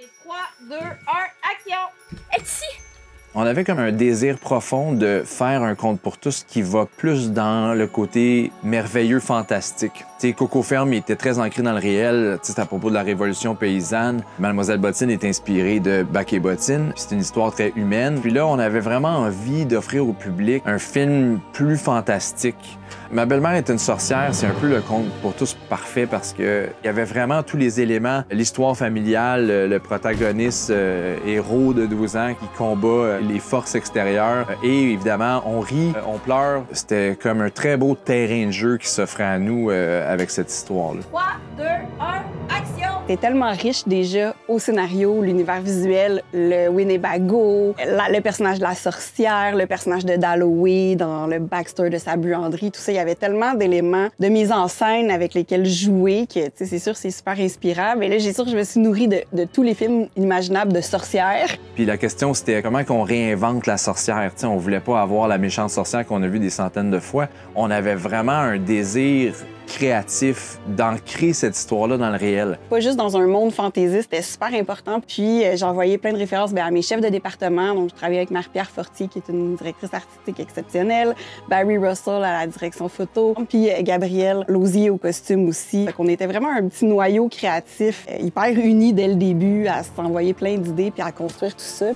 Et 3, 2, 1, action! Etsy! On avait comme un désir profond de faire un conte pour tous qui va plus dans le côté merveilleux, fantastique. T'sais, Coco Ferme était très ancré dans le réel. C'est à propos de la révolution paysanne. Mademoiselle Bottine est inspirée de Bac et Bottine. C'est une histoire très humaine. Puis là, on avait vraiment envie d'offrir au public un film plus fantastique. Ma belle-mère est une sorcière, c'est un peu le conte pour tous parfait parce que il y avait vraiment tous les éléments, l'histoire familiale, le protagoniste héros de 12 ans qui combat les forces extérieures et évidemment on rit, on pleure. C'était comme un très beau terrain de jeu qui s'offrait à nous avec cette histoire-là. 3, 2, 1, action! C'était tellement riche déjà au scénario, l'univers visuel, le Winnebago, le personnage de la sorcière, le personnage de Dalloway dans le backstory de sa buanderie, tout ça. Il y avait tellement d'éléments de mise en scène avec lesquels jouer que, tu sais, c'est sûr, c'est super inspirant. Mais là, j'ai sûr que je me suis nourrie de tous les films imaginables de sorcières. Puis la question, c'était comment qu'on réinvente la sorcière. Tu sais, on voulait pas avoir la méchante sorcière qu'on a vue des centaines de fois. On avait vraiment un désir créatif d'ancrer cette histoire-là dans le réel. Pas juste dans un monde fantaisiste, c'était super important. Puis j'envoyais plein de références à mes chefs de département. Donc, je travaillais avec Marie-Pierre Fortier, qui est une directrice artistique exceptionnelle, Barry Russell à la direction photo, puis Gabrielle Lausier au costume aussi. Fait qu'on était vraiment un petit noyau créatif, hyper uni dès le début, à s'envoyer plein d'idées puis à construire tout ça.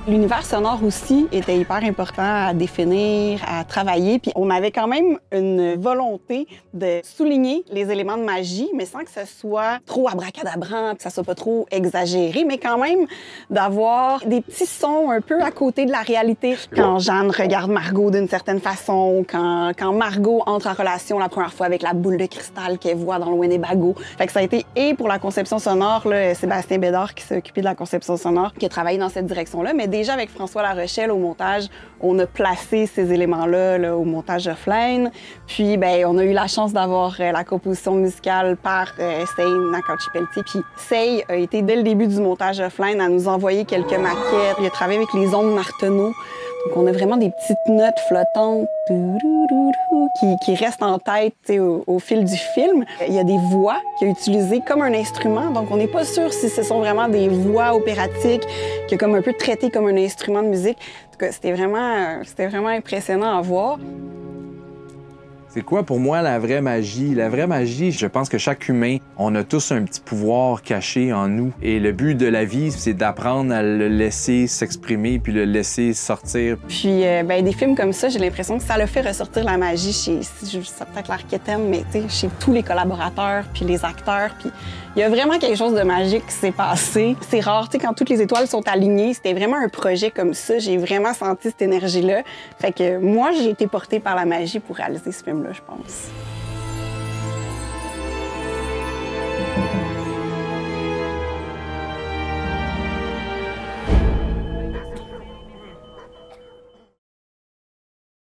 L'univers sonore aussi était hyper important à définir, à travailler. Puis on avait quand même une volonté de souligner les éléments de magie, mais sans que ce soit trop abracadabrant, que ça soit pas trop exagéré, mais quand même d'avoir des petits sons un peu à côté de la réalité. Quand Jeanne regarde Margot d'une certaine façon, quand Margot entre en relation la première fois avec la boule de cristal qu'elle voit dans le Winnebago. Fait que ça a été, et pour la conception sonore, là, Sébastien Bédard qui s'est occupé de la conception sonore, qui a travaillé dans cette direction-là, mais déjà avec François Larochelle au montage, on a placé ces éléments-là là, au montage offline. Puis, ben, on a eu la chance d'avoir la composition musicale par Sei Nakauchi-Pelletier. Puis, Sei a été, dès le début du montage offline, à nous envoyer quelques maquettes. Il a travaillé avec les ondes Martenot. Donc, on a vraiment des petites notes flottantes qui restent en tête au fil du film. Il y a des voix qu'il a utilisées comme un instrument. Donc, on n'est pas sûr si ce sont vraiment des voix opératiques qu'il a comme un peu traité comme un instrument de musique. En tout cas, c'était vraiment impressionnant à voir. C'est quoi pour moi la vraie magie? La vraie magie, je pense que chaque humain, on a tous un petit pouvoir caché en nous. Et le but de la vie, c'est d'apprendre à le laisser s'exprimer puis le laisser sortir. Puis ben, des films comme ça, j'ai l'impression que ça le fait ressortir la magie chez, ça peut-être l'air quétaine, mais chez tous les collaborateurs puis les acteurs. Puis il y a vraiment quelque chose de magique qui s'est passé. C'est rare, quand toutes les étoiles sont alignées, c'était vraiment un projet comme ça. J'ai vraiment senti cette énergie-là. Fait que moi, j'ai été portée par la magie pour réaliser ce film-là, je pense.